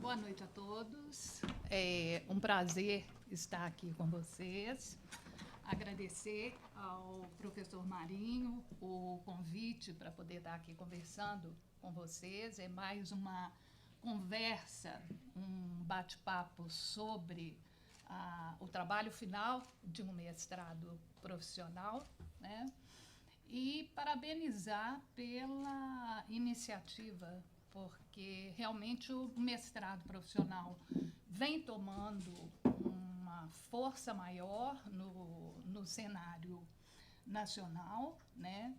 Boa noite a todos. É um prazer estar aqui com vocês. Agradecer ao professor Marinho o convite para poder estar aqui conversando com vocês. É mais uma conversa, um bate-papo sobre o trabalho final de um mestrado profissional, né? E parabenizar pela iniciativa, porque realmente o mestrado profissional vem tomando uma força maior no cenário nacional, né?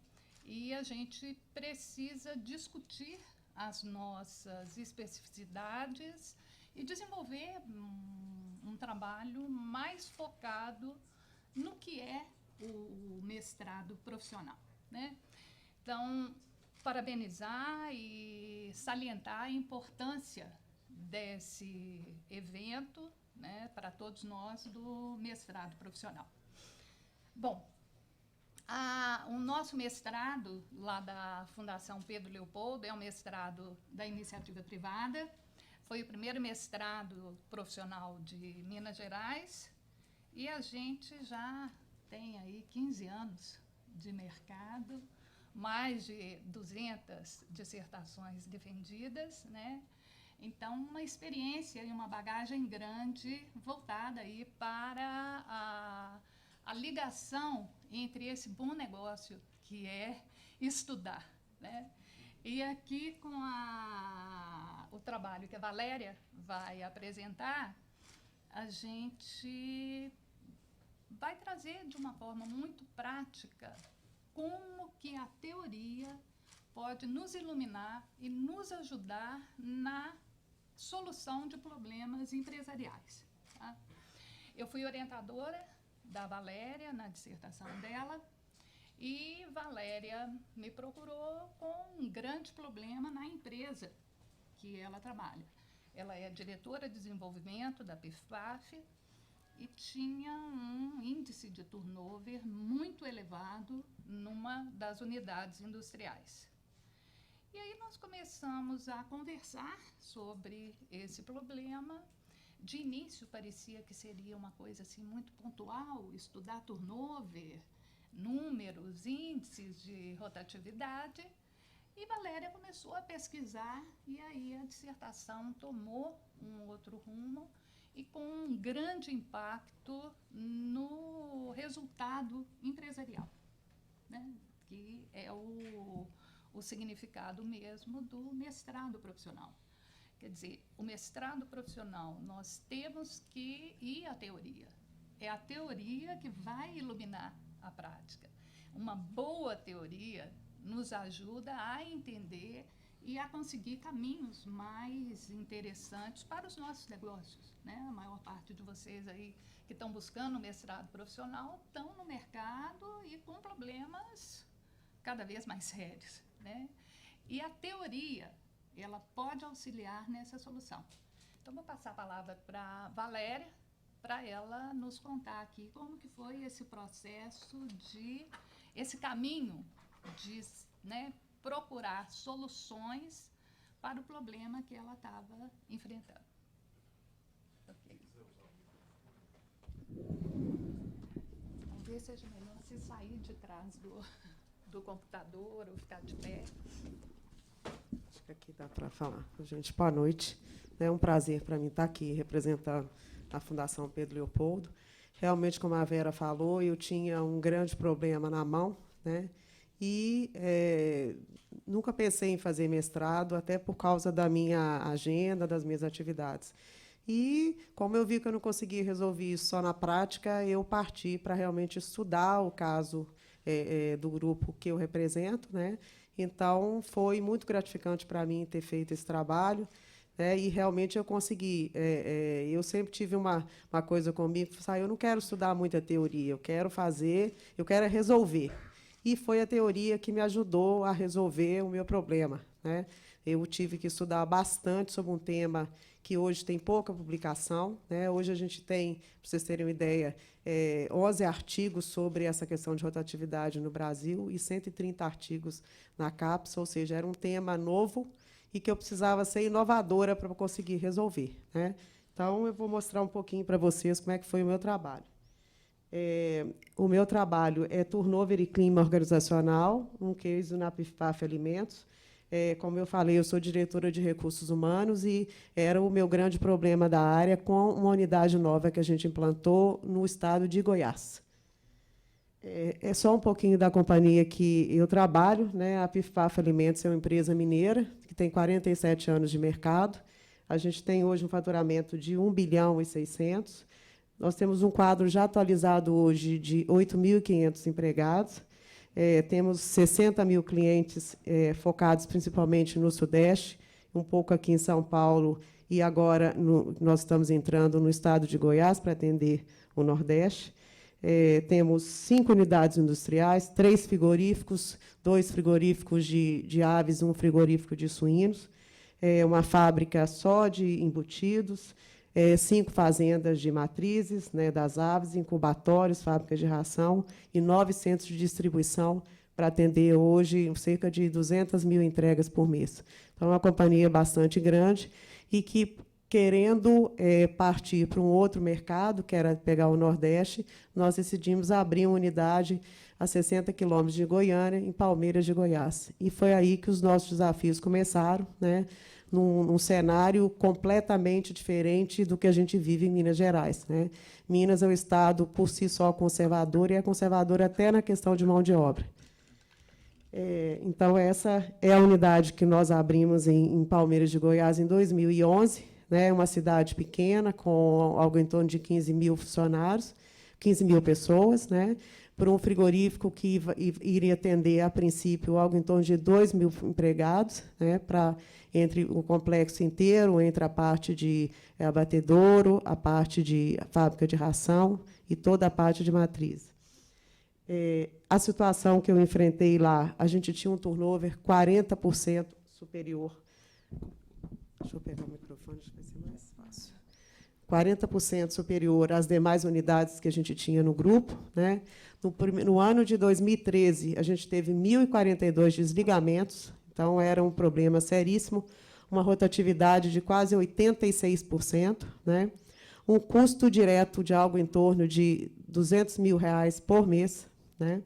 E a gente precisa discutir as nossas especificidades e desenvolver um trabalho mais focado no que é o mestrado profissional, né? Então, parabenizar e salientar a importância desse evento, né, para todos nós do mestrado profissional. Bom, o nosso mestrado, lá da Fundação Pedro Leopoldo, é um mestrado da iniciativa privada. Foi o primeiro mestrado profissional de Minas Gerais e a gente já tem aí 15 anos de mercado, mais de 200 dissertações defendidas, né? Então, uma experiência e uma bagagem grande voltada aí para a ligação entre esse bom negócio que é estudar, né? E aqui com o trabalho que a Valéria vai apresentar, a gente vai trazer de uma forma muito prática como que a teoria pode nos iluminar e nos ajudar na solução de problemas empresariais. Tá? Eu fui orientadora da Valéria na dissertação dela e Valéria me procurou com um grande problema na empresa que ela trabalha. Ela é diretora de desenvolvimento da PIFPAF e tinha um índice de turnover muito elevado numa das unidades industriais. E aí nós começamos a conversar sobre esse problema. De início parecia que seria uma coisa assim muito pontual, estudar turnover, números, índices de rotatividade. E Valéria começou a pesquisar e aí a dissertação tomou um outro rumo e com um grande impacto no resultado empresarial, né? Que é o significado mesmo do mestrado profissional. Quer dizer, o mestrado profissional, nós temos que ir à teoria. É a teoria que vai iluminar a prática. Uma boa teoria nos ajuda a entender e a conseguir caminhos mais interessantes para os nossos negócios, né? A maior parte de vocês aí que estão buscando mestrado profissional estão no mercado e com problemas cada vez mais sérios, né? E a teoria, ela pode auxiliar nessa solução. Então, vou passar a palavra para a Valéria, para ela nos contar aqui como que foi esse processo esse caminho de, né, procurar soluções para o problema que ela estava enfrentando. Okay. Talvez seja melhor se sair de trás do computador ou ficar de pé. Acho que aqui dá para falar. Gente, boa noite. É um prazer para mim estar aqui representando a Fundação Pedro Leopoldo. Realmente, como a Vera falou, eu tinha um grande problema na mão, né? E nunca pensei em fazer mestrado, até por causa da minha agenda, das minhas atividades. E, como eu vi que eu não conseguia resolver isso só na prática, eu parti para realmente estudar o caso do grupo que eu represento, né? Então, foi muito gratificante para mim ter feito esse trabalho, né? E realmente eu consegui. Eu sempre tive uma coisa comigo, eu não quero estudar muita teoria, eu quero resolver. E foi a teoria que me ajudou a resolver o meu problema, né? Eu tive que estudar bastante sobre um tema que hoje tem pouca publicação, né? Hoje a gente tem, para vocês terem uma ideia, 11 artigos sobre essa questão de rotatividade no Brasil e 130 artigos na CAPES, ou seja, era um tema novo e que eu precisava ser inovadora para conseguir resolver, né? Então, eu vou mostrar um pouquinho para vocês como é que foi o meu trabalho. O meu trabalho é turnover e clima organizacional, um case na PIFPAF Alimentos. Como eu falei, eu sou diretora de recursos humanos e era o meu grande problema da área com uma unidade nova que a gente implantou no estado de Goiás. É só um pouquinho da companhia que eu trabalho, né? A PIFPAF Alimentos é uma empresa mineira que tem 47 anos de mercado. A gente tem hoje um faturamento de 1 bilhão e 600. Nós temos um quadro já atualizado hoje de 8.500 empregados. Temos 60 mil clientes focados principalmente no Sudeste, um pouco aqui em São Paulo, e agora nós estamos entrando no estado de Goiás para atender o Nordeste. Temos 5 unidades industriais, 3 frigoríficos, 2 frigoríficos de aves, 1 frigorífico de suínos, uma fábrica só de embutidos, 5 fazendas de matrizes, né, das aves, incubatórios, fábricas de ração e 9 centros de distribuição para atender hoje cerca de 200 mil entregas por mês. Então, é uma companhia bastante grande e que, querendo partir para um outro mercado, que era pegar o Nordeste, nós decidimos abrir uma unidade a 60 quilômetros de Goiânia, em Palmeiras de Goiás. E foi aí que os nossos desafios começaram, né, num cenário completamente diferente do que a gente vive em Minas Gerais, né? Minas é um estado, por si só, conservador, e é conservador até na questão de mão de obra. Então, essa é a unidade que nós abrimos em Palmeiras de Goiás em 2011, né? Uma cidade pequena, com algo em torno de 15 mil funcionários, 15 mil pessoas, né? Por um frigorífico que iria atender, a princípio, algo em torno de 2 mil empregados, né? Entre o complexo inteiro, entre a parte de abatedouro, a parte de fábrica de ração e toda a parte de matriz. A situação que eu enfrentei lá, a gente tinha um turnover 40% superior. Deixa eu pegar o microfone, acho que vai ser mais fácil. 40% superior às demais unidades que a gente tinha no grupo, né? No ano de 2013, a gente teve 1.042 desligamentos, então era um problema seríssimo, uma rotatividade de quase 86%, né? Um custo direto de algo em torno de R$200 mil por mês, né?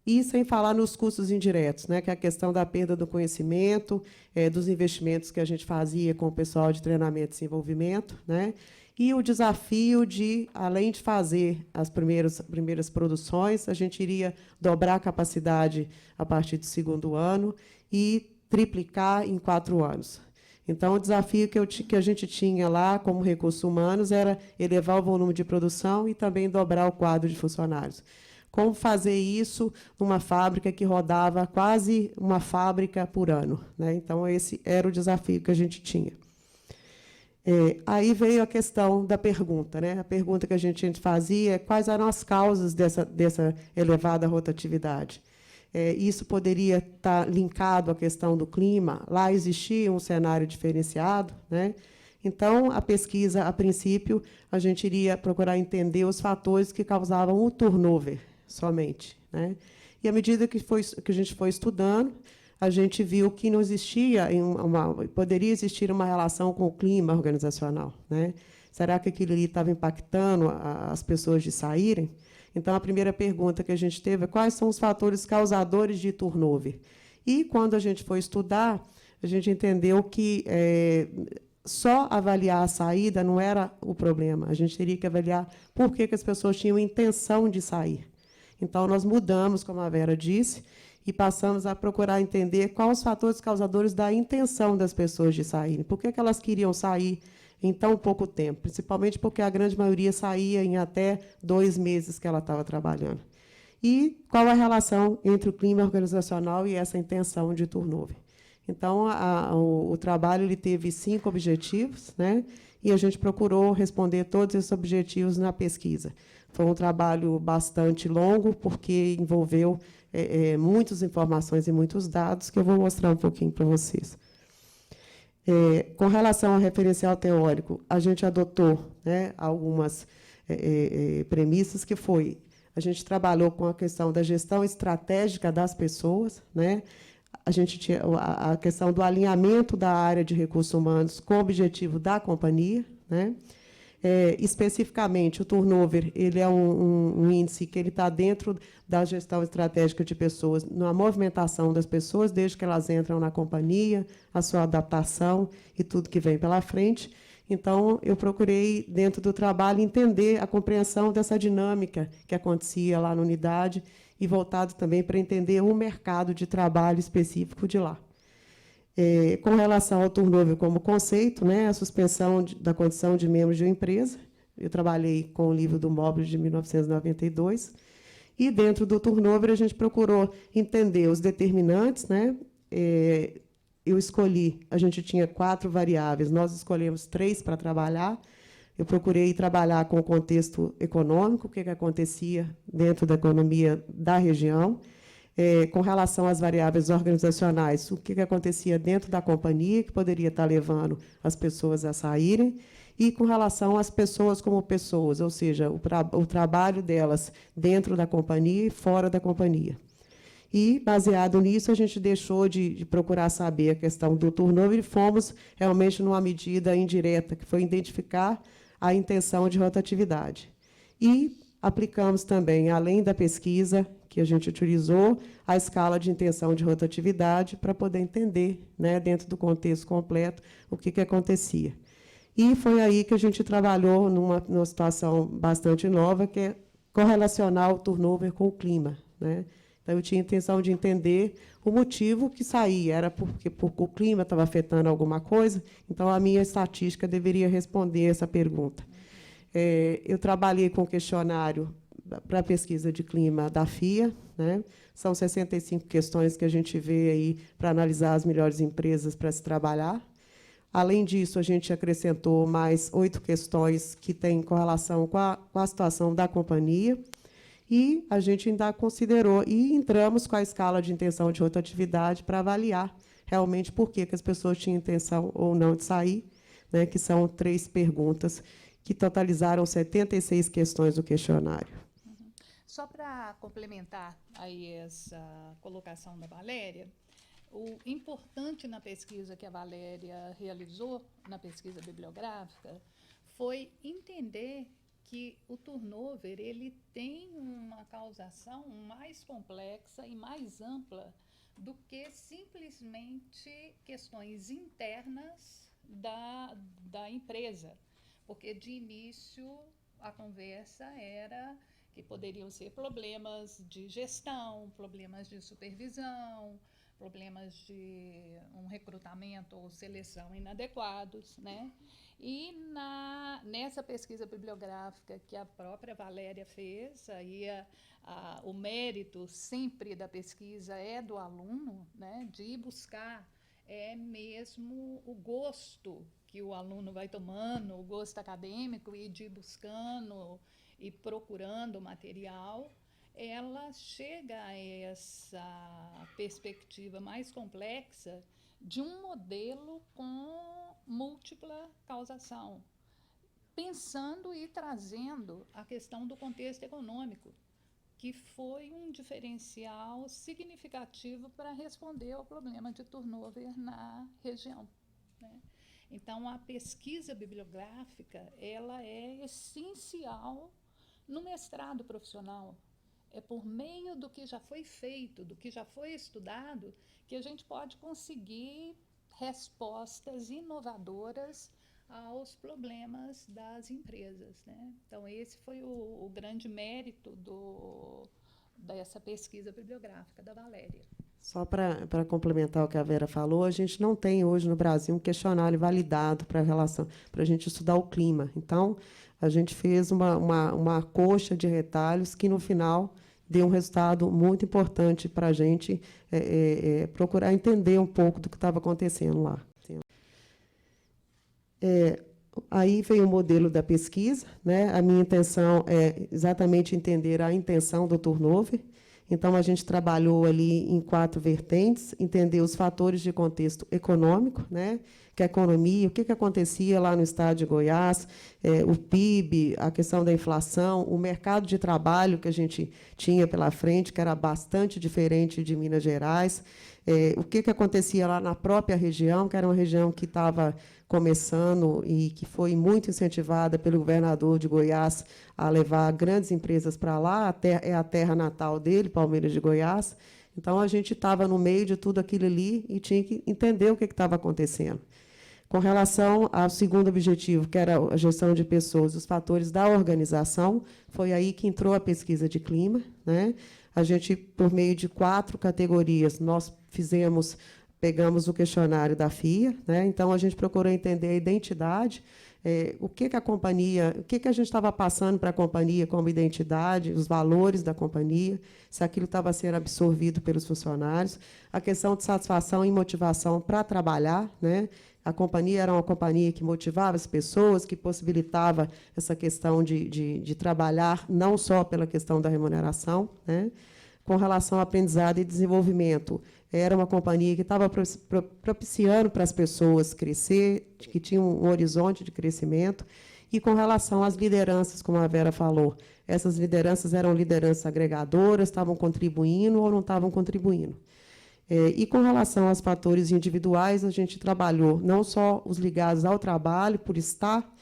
E sem falar nos custos indiretos, né, que é a questão da perda do conhecimento, dos investimentos que a gente fazia com o pessoal de treinamento e desenvolvimento, né, e o desafio de, além de fazer as primeiras produções, a gente iria dobrar a capacidade a partir do 2º ano e triplicar em 4 anos. Então, o desafio que a gente tinha lá, como recursos humanos, era elevar o volume de produção e também dobrar o quadro de funcionários. Como fazer isso numa fábrica que rodava quase uma fábrica por ano, né? Então, esse era o desafio que a gente tinha. Aí veio a questão da pergunta, né? A pergunta que a gente fazia é quais eram as causas dessa elevada rotatividade. Isso poderia estar linkado à questão do clima. Lá existia um cenário diferenciado, né? Então, a pesquisa, a princípio, a gente iria procurar entender os fatores que causavam o turnover somente, né? E, à medida que a gente foi estudando, a gente viu que não existia poderia existir uma relação com o clima organizacional, né? Será que aquilo ali estava impactando as pessoas de saírem? Então, a primeira pergunta que a gente teve é quais são os fatores causadores de turnover. E, quando a gente foi estudar, a gente entendeu que só avaliar a saída não era o problema. A gente teria que avaliar por que as pessoas tinham intenção de sair. Então, nós mudamos, como a Vera disse, e passamos a procurar entender quais os fatores causadores da intenção das pessoas de saírem. Por que elas queriam sair em tão pouco tempo? Principalmente porque a grande maioria saía em até 2 meses que ela estava trabalhando. E qual a relação entre o clima organizacional e essa intenção de turnover? Então, o trabalho ele teve 5 objetivos, né? E a gente procurou responder todos esses objetivos na pesquisa. Foi um trabalho bastante longo, porque envolveu muitas informações e muitos dados, que eu vou mostrar um pouquinho para vocês. Com relação ao referencial teórico, a gente adotou, né, algumas premissas, que foi, a gente trabalhou com a questão da gestão estratégica das pessoas, né? a gente tinha a questão do alinhamento da área de recursos humanos com o objetivo da companhia, né? Especificamente, o turnover ele é um índice que ele está dentro da gestão estratégica de pessoas, na movimentação das pessoas, desde que elas entram na companhia, a sua adaptação e tudo que vem pela frente. Então, eu procurei, dentro do trabalho, entender a compreensão dessa dinâmica que acontecia lá na unidade e voltado também para entender o mercado de trabalho específico de lá. Com relação ao turnover como conceito, né, a suspensão da condição de membro de uma empresa, eu trabalhei com o livro do Mobley de 1992, e, dentro do turnover, a gente procurou entender os determinantes, né, eu escolhi, a gente tinha 4 variáveis, nós escolhemos 3 para trabalhar. Eu procurei trabalhar com o contexto econômico, o que acontecia dentro da economia da região, com relação às variáveis organizacionais, o que acontecia dentro da companhia, que poderia estar levando as pessoas a saírem, e com relação às pessoas como pessoas, ou seja, o trabalho delas dentro da companhia e fora da companhia. E, baseado nisso, a gente deixou de procurar saber a questão do turnover e fomos realmente numa medida indireta, que foi identificar a intenção de rotatividade. E aplicamos também, além da pesquisa que a gente utilizou, a escala de intenção de rotatividade para poder entender, né, dentro do contexto completo, o que acontecia. E foi aí que a gente trabalhou numa situação bastante nova, que é correlacionar o turnover com o clima, né? Então, eu tinha a intenção de entender o motivo que saía, era porque o clima estava afetando alguma coisa, então a minha estatística deveria responder essa pergunta. Eu trabalhei com o questionário para a pesquisa de clima da FIA, né? São 65 questões que a gente vê aí para analisar as melhores empresas para se trabalhar. Além disso, a gente acrescentou mais 8 questões que têm correlação com a situação da companhia, e a gente ainda considerou, e entramos com a escala de intenção de rotatividade para avaliar realmente por que as pessoas tinham intenção ou não de sair, né, que são 3 perguntas que totalizaram 76 questões do questionário. Só para complementar aí essa colocação da Valéria, o importante na pesquisa que a Valéria realizou, na pesquisa bibliográfica, foi entender que o turnover ele tem uma causação mais complexa e mais ampla do que simplesmente questões internas da empresa, porque de início a conversa era que poderiam ser problemas de gestão, problemas de supervisão, problemas de um recrutamento ou seleção inadequados, né? E nessa pesquisa bibliográfica que a própria Valéria fez, aí o mérito sempre da pesquisa é do aluno, né? De buscar mesmo o gosto que o aluno vai tomando, o gosto acadêmico, e de ir buscando e procurando material, ela chega a essa perspectiva mais complexa de um modelo com múltipla causação, pensando e trazendo a questão do contexto econômico, que foi um diferencial significativo para responder ao problema de turnover na região, né? Então, a pesquisa bibliográfica ela é essencial no mestrado profissional. É por meio do que já foi feito, do que já foi estudado, que a gente pode conseguir respostas inovadoras aos problemas das empresas, né? Então, esse foi o grande mérito dessa pesquisa bibliográfica da Valéria. Só para complementar o que a Vera falou, a gente não tem hoje no Brasil um questionário validado para a gente estudar o clima. Então, a gente fez uma coxa de retalhos que, no final, deu um resultado muito importante para a gente procurar entender um pouco do que estava acontecendo lá. Aí veio o modelo da pesquisa, né? A minha intenção é exatamente entender a intenção do turnover. Então, a gente trabalhou ali em 4 vertentes, entender os fatores de contexto econômico, né? Que a economia, o que acontecia lá no estado de Goiás, o PIB, a questão da inflação, o mercado de trabalho que a gente tinha pela frente, que era bastante diferente de Minas Gerais, o que acontecia lá na própria região, que era uma região que estava começando e que foi muito incentivada pelo governador de Goiás a levar grandes empresas para lá, é a terra natal dele, Palmeiras de Goiás. Então, a gente estava no meio de tudo aquilo ali e tinha que entender o que estava acontecendo. Com relação ao segundo objetivo, que era a gestão de pessoas, os fatores da organização, foi aí que entrou a pesquisa de clima, né? A gente, por meio de 4 categorias, nós pegamos o questionário da FIA, né? Então, a gente procurou entender a identidade, o que a companhia, o que a gente estava passando para a companhia como identidade, os valores da companhia, se aquilo estava sendo absorvido pelos funcionários, a questão de satisfação e motivação para trabalhar, né? A companhia era uma companhia que motivava as pessoas, que possibilitava essa questão de trabalhar não só pela questão da remuneração, né? Com relação ao aprendizado e desenvolvimento, era uma companhia que estava propiciando para as pessoas crescer, que tinha um horizonte de crescimento. E com relação às lideranças, como a Vera falou, essas lideranças eram lideranças agregadoras, estavam contribuindo ou não estavam contribuindo. E com relação aos fatores individuais, a gente trabalhou não só os ligados ao trabalho, por estar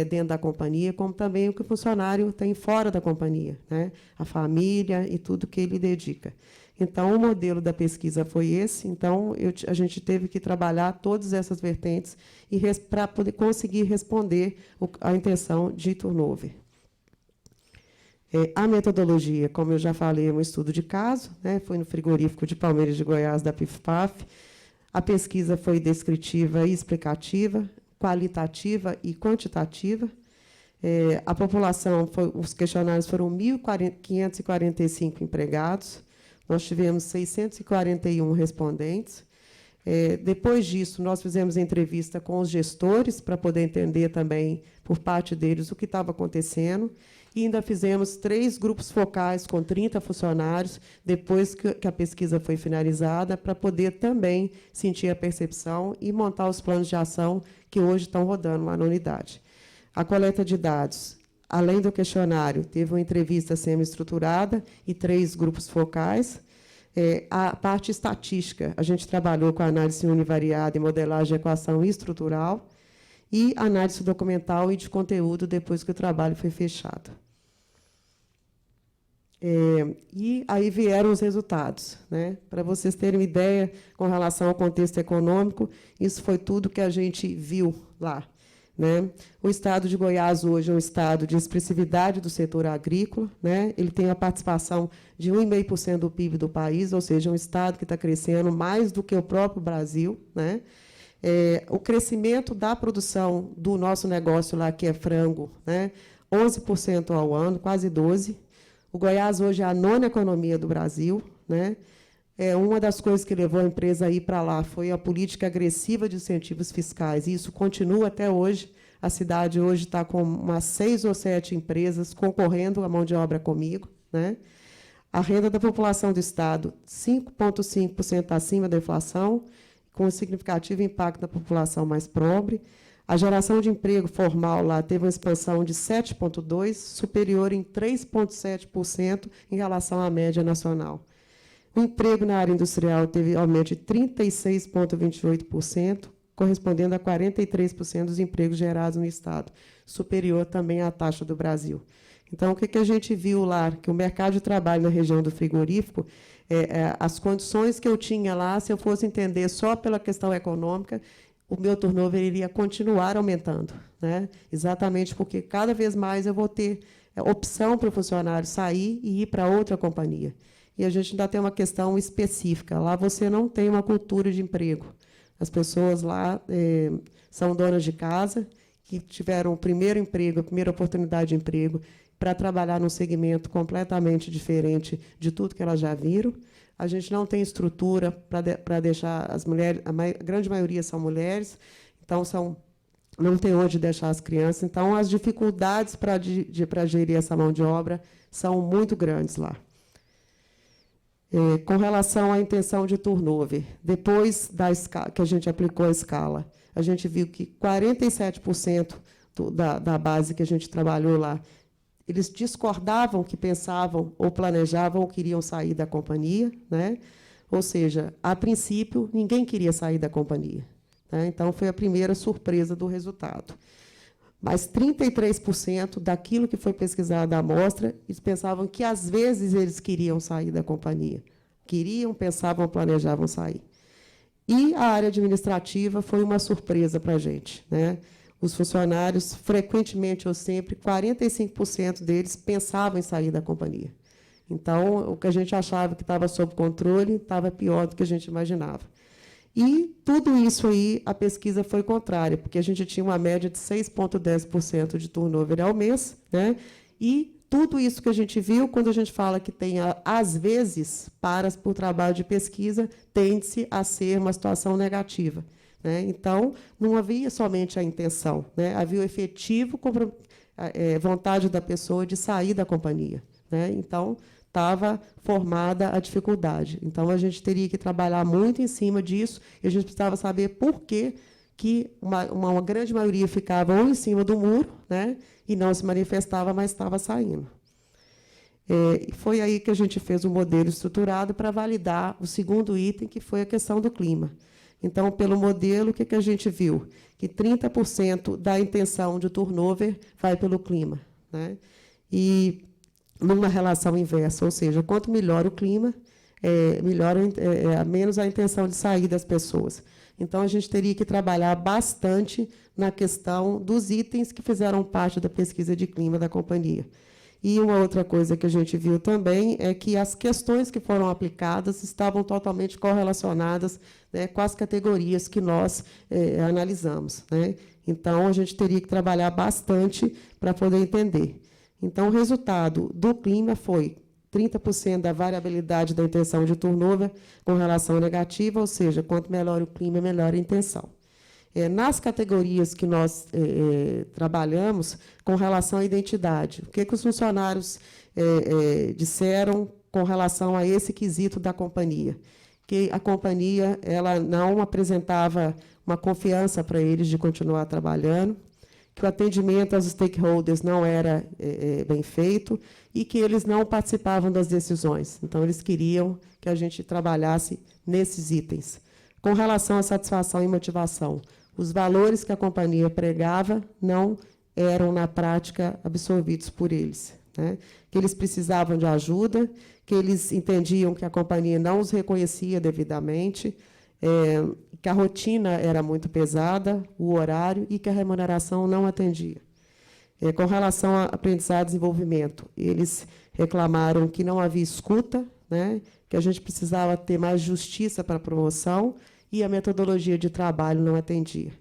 dentro da companhia, como também o que o funcionário tem fora da companhia, né? A família e tudo que ele dedica. Então, o modelo da pesquisa foi esse. Então, a gente teve que trabalhar todas essas vertentes para poder conseguir responder à intenção de turnover. A metodologia, como eu já falei, é um estudo de caso, né? Foi no frigorífico de Palmeiras de Goiás, da PIFPAF. A pesquisa foi descritiva e explicativa, qualitativa e quantitativa. A população, os questionários foram 1.545 empregados, nós tivemos 641 respondentes. Depois disso, nós fizemos entrevista com os gestores, para poder entender também, por parte deles, o que estava acontecendo, e ainda fizemos 3 grupos focais com 30 funcionários, depois que a pesquisa foi finalizada, para poder também sentir a percepção e montar os planos de ação que hoje estão rodando lá na unidade. A coleta de dados, além do questionário, teve uma entrevista semi-estruturada e 3 grupos focais. A parte estatística, a gente trabalhou com análise univariada e modelagem de equação estrutural, e análise documental e de conteúdo depois que o trabalho foi fechado. E aí vieram os resultados, né? Para vocês terem uma ideia com relação ao contexto econômico, isso foi tudo que a gente viu lá, né? O Estado de Goiás hoje é um estado de expressividade do setor agrícola, né? Ele tem a participação de 1,5% do PIB do país, ou seja, um estado que está crescendo mais do que o próprio Brasil, né? O crescimento da produção do nosso negócio lá, que é frango, né? 11% ao ano, quase 12%. O Goiás hoje é a 9ª economia do Brasil, né? Uma das coisas que levou a empresa a ir para lá foi a política agressiva de incentivos fiscais, e isso continua até hoje. A cidade hoje está com umas 6 ou 7 empresas concorrendo à mão de obra comigo, né? A renda da população do Estado, 5,5% acima da inflação, com um significativo impacto na população mais pobre. A geração de emprego formal lá teve uma expansão de 7,2%, superior em 3,7% em relação à média nacional. O emprego na área industrial teve aumento de 36,28%, correspondendo a 43% dos empregos gerados no Estado, superior também à taxa do Brasil. Então, o que a gente viu lá? Que o mercado de trabalho na região do frigorífico, as condições que eu tinha lá, se eu fosse entender só pela questão econômica, o meu turnover iria continuar aumentando, né? Exatamente porque cada vez mais eu vou ter opção para o funcionário sair e ir para outra companhia. E a gente ainda tem uma questão específica. Lá você não tem uma cultura de emprego. As pessoas lá são donas de casa, que tiveram o primeiro emprego, a primeira oportunidade de emprego, para trabalhar num segmento completamente diferente de tudo que elas já viram. A gente não tem estrutura para deixar as mulheres, a grande maioria são mulheres, então não tem onde deixar as crianças. Então, as dificuldades para gerir essa mão de obra são muito grandes lá. Com relação à intenção de turnover, depois que a gente aplicou a escala, a gente viu que 47% da base que a gente trabalhou lá, eles discordavam, que pensavam ou planejavam ou queriam sair da companhia, né? Ou seja, a princípio, ninguém queria sair da companhia, né? Então, foi a primeira surpresa do resultado. Mas 33% daquilo que foi pesquisado da amostra, eles pensavam que, às vezes, eles queriam sair da companhia. Queriam, pensavam, planejavam sair. E a área administrativa foi uma surpresa para a gente, né? Os funcionários, frequentemente ou sempre, 45% deles pensavam em sair da companhia. Então, o que a gente achava que estava sob controle estava pior do que a gente imaginava. E tudo isso aí, a pesquisa foi contrária, porque a gente tinha uma média de 6,10% de turnover ao mês, né? E tudo isso que a gente viu, quando a gente fala que tem, às vezes, paras por trabalho de pesquisa, tende-se a ser uma situação negativa, né? Então, não havia somente a intenção, né? Havia o efetivo vontade da pessoa de sair da companhia, né? Então, estava formada a dificuldade. Então, a gente teria que trabalhar muito em cima disso, e a gente precisava saber por que uma grande maioria ficava ou em cima do muro, né, e não se manifestava, mas estava saindo. Foi aí que a gente fez um modelo estruturado para validar o segundo item, que foi a questão do clima. Então, pelo modelo, o que a gente viu? Que 30% da intenção de turnover vai pelo clima, né? E numa relação inversa, ou seja, quanto melhor o clima, menos a intenção de sair das pessoas. Então, a gente teria que trabalhar bastante na questão dos itens que fizeram parte da pesquisa de clima da companhia. E uma outra coisa que a gente viu também é que as questões que foram aplicadas estavam totalmente correlacionadas, né, com as categorias que nós analisamos, né? Então, a gente teria que trabalhar bastante para poder entender. Então, o resultado do clima foi 30% da variabilidade da intenção de turnover com relação negativa, ou seja, quanto melhor o clima, melhor a intenção. Nas categorias que nós trabalhamos, com relação à identidade, o que os funcionários disseram com relação a esse quesito da companhia? Que a companhia ela não apresentava uma confiança para eles de continuar trabalhando, que o atendimento aos stakeholders não era bem feito e que eles não participavam das decisões. Então, eles queriam que a gente trabalhasse nesses itens. Com relação à satisfação e motivação, os valores que a companhia pregava não eram, na prática, absorvidos por eles, né? Que eles precisavam de ajuda, que eles entendiam que a companhia não os reconhecia devidamente, que a rotina era muito pesada, o horário, e que a remuneração não atendia. Com relação a aprendizado e desenvolvimento, eles reclamaram que não havia escuta, né, que a gente precisava ter mais justiça para a promoção, e a metodologia de trabalho não atendia.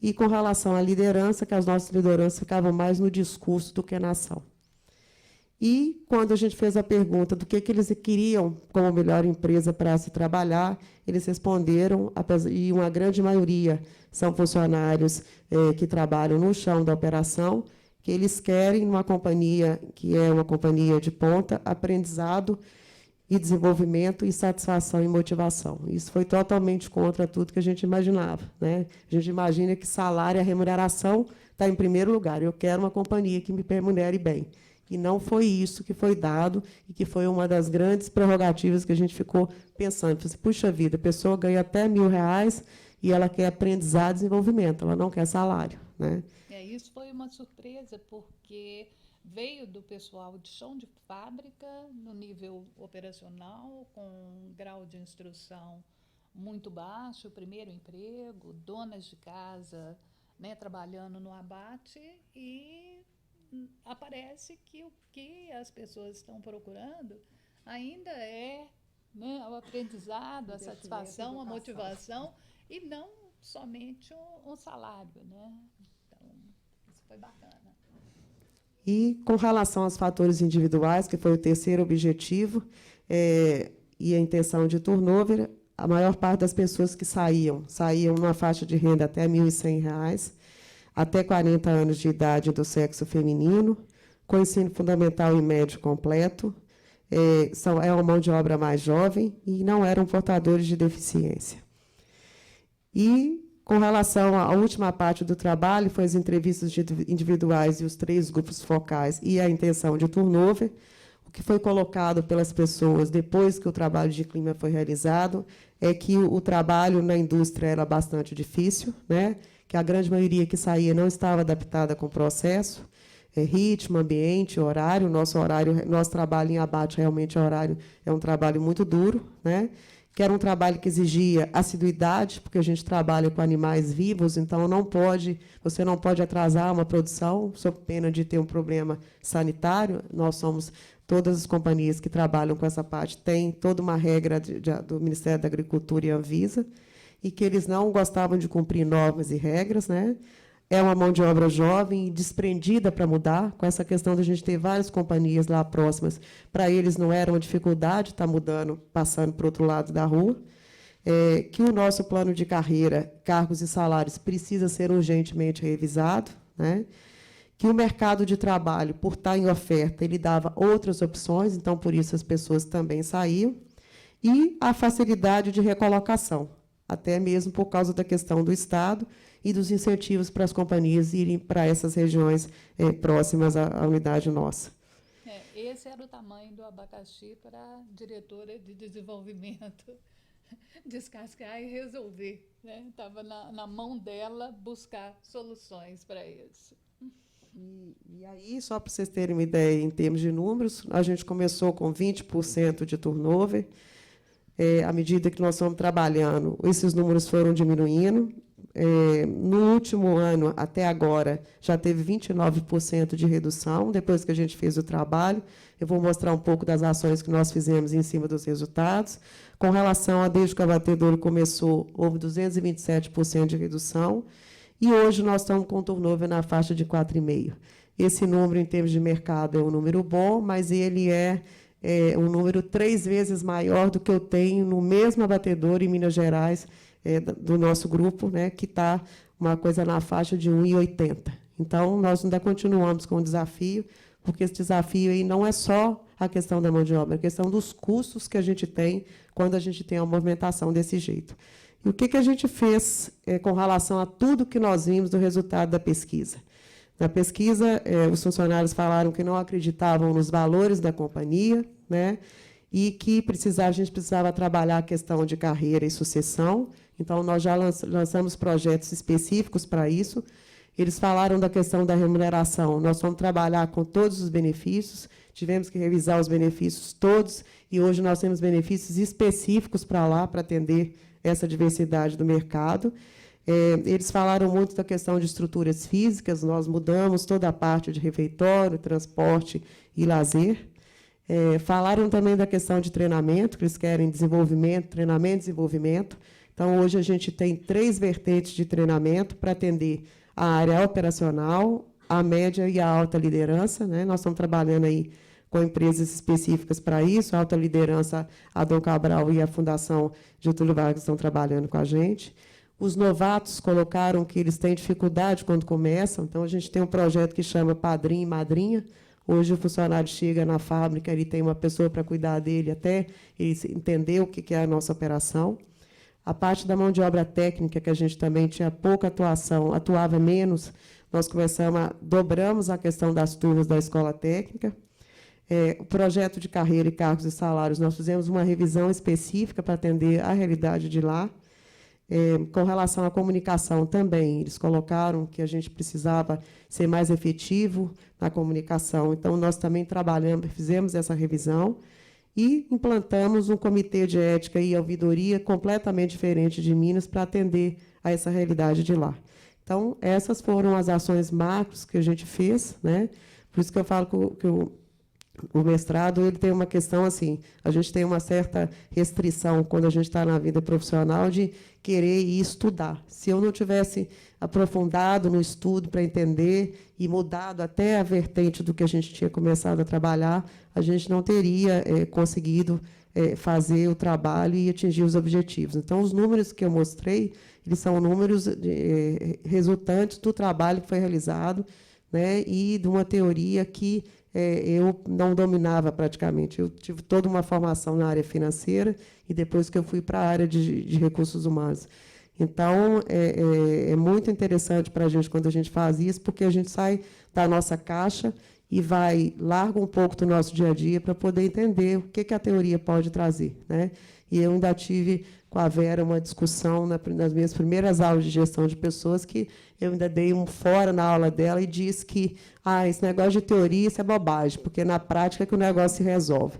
E, com relação à liderança, que as nossas lideranças ficavam mais no discurso do que na ação. E, quando a gente fez a pergunta do que eles queriam como melhor empresa para se trabalhar, eles responderam, e uma grande maioria são funcionários que trabalham no chão da operação, que eles querem, numa companhia que é uma companhia de ponta, aprendizado e desenvolvimento e satisfação e motivação. Isso foi totalmente contra tudo que a gente imaginava, né? A gente imagina que salário e a remuneração está em primeiro lugar. Eu quero uma companhia que me remunere bem. E não foi isso que foi dado, e que foi uma das grandes prerrogativas que a gente ficou pensando. Puxa vida, a pessoa ganha até R$1.000 e ela quer aprendizado e desenvolvimento, ela não quer salário, né? Isso foi uma surpresa, porque veio do pessoal de chão de fábrica, no nível operacional, com um grau de instrução muito baixo, primeiro emprego, donas de casa, né, trabalhando no abate, e aparece que o que as pessoas estão procurando ainda é, né, o aprendizado, a satisfação, a motivação, e não somente um salário, né? Então, isso foi bacana. E, com relação aos fatores individuais, que foi o terceiro objetivo, e a intenção de turnover, a maior parte das pessoas que saíam numa faixa de renda até R$1.100, até 40 anos de idade do sexo feminino, com ensino fundamental e médio completo, é uma mão de obra mais jovem e não eram portadores de deficiência. E, com relação à última parte do trabalho, foi as entrevistas individuais e os 3 grupos focais e a intenção de turnover. o que foi colocado pelas pessoas depois que o trabalho de clima foi realizado é que o trabalho na indústria era bastante difícil, né? Que a grande maioria que saía não estava adaptada com o processo, ritmo, ambiente, horário. Nosso trabalho em abate realmente é um trabalho muito duro, né? Que era um trabalho que exigia assiduidade, porque a gente trabalha com animais vivos, então você não pode atrasar uma produção sob pena de ter um problema sanitário. Todas as companhias que trabalham com essa parte têm toda uma regra do Ministério da Agricultura e Anvisa, e que eles não gostavam de cumprir normas e regras, né? É uma mão de obra jovem, desprendida para mudar, com essa questão de a gente ter várias companhias lá próximas. Para eles não era uma dificuldade estar mudando, passando para o outro lado da rua. Que o nosso plano de carreira, cargos e salários, precisa ser urgentemente revisado, né? Que o mercado de trabalho, por estar em oferta, ele dava outras opções, então, por isso, as pessoas também saíam. E a facilidade de recolocação, até mesmo por causa da questão do Estado e dos incentivos para as companhias irem para essas regiões próximas à unidade nossa. Esse era o tamanho do abacaxi para a diretora de desenvolvimento descascar e resolver. Estava na mão dela buscar soluções para isso. E aí, só para vocês terem uma ideia, em termos de números, a gente começou com 20% de turnover. À medida que nós fomos trabalhando, esses números foram diminuindo. No último ano, até agora, já teve 29% de redução, depois que a gente fez o trabalho. Eu vou mostrar um pouco das ações que nós fizemos em cima dos resultados. Com relação a desde que o abatedouro começou, houve 227% de redução, e hoje nós estamos com um turnover na faixa de 4,5%. Esse número, em termos de mercado, é um número bom, mas ele é um número 3 vezes maior do que eu tenho no mesmo abatedouro em Minas Gerais, do nosso grupo, né, que está uma coisa na faixa de 1,80. Então, nós ainda continuamos com o desafio, porque esse desafio aí não é só a questão da mão de obra, é a questão dos custos que a gente tem quando a gente tem uma movimentação desse jeito. E o que a gente fez com relação a tudo que nós vimos do resultado da pesquisa? Na pesquisa, os funcionários falaram que não acreditavam nos valores da companhia, né, e que a gente precisava trabalhar a questão de carreira e sucessão. Então, nós já lançamos projetos específicos para isso. Eles falaram da questão da remuneração. Nós vamos trabalhar com todos os benefícios, tivemos que revisar os benefícios todos, e hoje nós temos benefícios específicos para lá, para atender essa diversidade do mercado. Eles falaram muito da questão de estruturas físicas, nós mudamos toda a parte de refeitório, transporte e lazer. Falaram também da questão de treinamento, que eles querem desenvolvimento, treinamento e desenvolvimento. Então, hoje, a gente tem 3 vertentes de treinamento para atender a área operacional, a média e a alta liderança, né? Nós estamos trabalhando aí com empresas específicas para isso, a alta liderança, a Dom Cabral e a Fundação Getúlio Vargas estão trabalhando com a gente. Os novatos colocaram que eles têm dificuldade quando começam, então, a gente tem um projeto que chama Padrinho e Madrinha. Hoje, o funcionário chega na fábrica, ele tem uma pessoa para cuidar dele até ele entender o que é a nossa operação. A parte da mão de obra técnica, que a gente também tinha pouca atuação, atuava menos, nós dobramos a questão das turmas da escola técnica. O projeto de carreira e cargos e salários, nós fizemos uma revisão específica para atender a realidade de lá. Com relação à comunicação também, eles colocaram que a gente precisava ser mais efetivo na comunicação. Então, nós também fizemos essa revisão e implantamos um comitê de ética e ouvidoria completamente diferente de Minas para atender a essa realidade de lá. Então, essas foram as ações macros que a gente fez, né? Por isso que eu falo que o mestrado ele tem uma questão assim, a gente tem uma certa restrição quando a gente está na vida profissional de querer ir estudar. Se eu não tivesse aprofundado no estudo para entender e mudado até a vertente do que a gente tinha começado a trabalhar, a gente não teria conseguido fazer o trabalho e atingir os objetivos. Então, os números que eu mostrei, eles são números resultantes do trabalho que foi realizado, né, e de uma teoria que eu não dominava praticamente. Eu tive toda uma formação na área financeira e depois que eu fui para a área de recursos humanos. Então, é muito interessante para a gente quando a gente faz isso, porque a gente sai da nossa caixa e larga um pouco do nosso dia a dia para poder entender o que a teoria pode trazer, né? E eu ainda tive com a Vera uma discussão nas minhas primeiras aulas de gestão de pessoas, que eu ainda dei um fora na aula dela e disse que esse negócio de teoria isso é bobagem, porque na prática é que o negócio se resolve.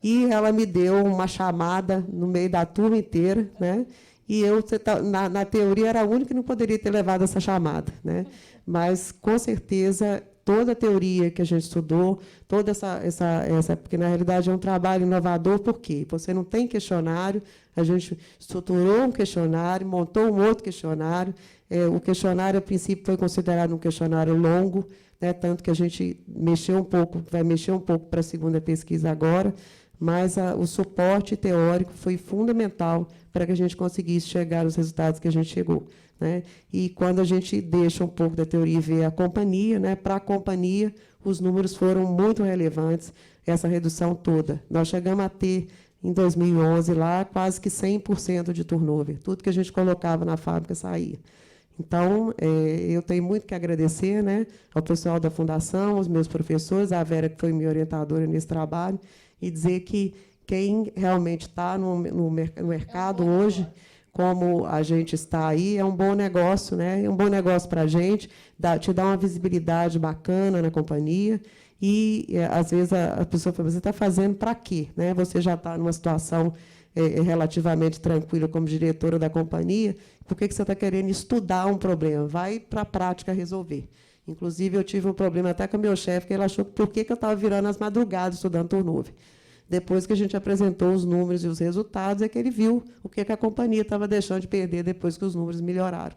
E ela me deu uma chamada no meio da turma inteira, né? E eu, na teoria, era a única que não poderia ter levado essa chamada, né? Mas, com certeza, toda a teoria que a gente estudou, toda porque, na realidade, é um trabalho inovador, por quê? Você não tem questionário, a gente estruturou um questionário, montou um outro questionário. O questionário, a princípio, foi considerado um questionário longo, né? Tanto que a gente vai mexer um pouco para a segunda pesquisa agora, mas o suporte teórico foi fundamental para que a gente conseguisse chegar aos resultados que a gente chegou, né? E quando a gente deixa um pouco da teoria e vê a companhia, né, para a companhia, os números foram muito relevantes, essa redução toda. Nós chegamos a ter, em 2011, lá, quase que 100% de turnover. Tudo que a gente colocava na fábrica saía. Então, eu tenho muito que agradecer, né, ao pessoal da Fundação, aos meus professores, a Vera, que foi minha orientadora nesse trabalho, e dizer que quem realmente está no mercado hoje, como a gente está aí, é um bom negócio, né? É um bom negócio para a gente, te dá uma visibilidade bacana na companhia, e, às vezes, a pessoa fala, você está fazendo para quê? Né? Você já está numa situação relativamente tranquila como diretora da companhia, por que você está querendo estudar um problema? Vai para a prática resolver. Inclusive, eu tive um problema até com o meu chefe, que ele achou que por que eu estava virando as madrugadas estudando turnover. Depois que a gente apresentou os números e os resultados, é que ele viu o que a companhia estava deixando de perder depois que os números melhoraram.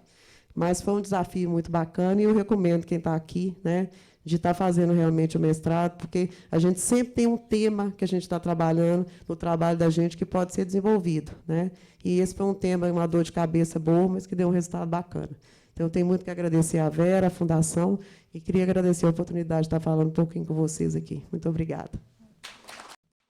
Mas foi um desafio muito bacana, e eu recomendo quem está aqui, né, de estar fazendo realmente o mestrado, porque a gente sempre tem um tema que a gente está trabalhando no trabalho da gente que pode ser desenvolvido, né? E esse foi um tema, uma dor de cabeça boa, mas que deu um resultado bacana. Então, eu tenho muito que agradecer à Vera, à Fundação, e queria agradecer a oportunidade de estar falando um pouquinho com vocês aqui. Muito obrigada.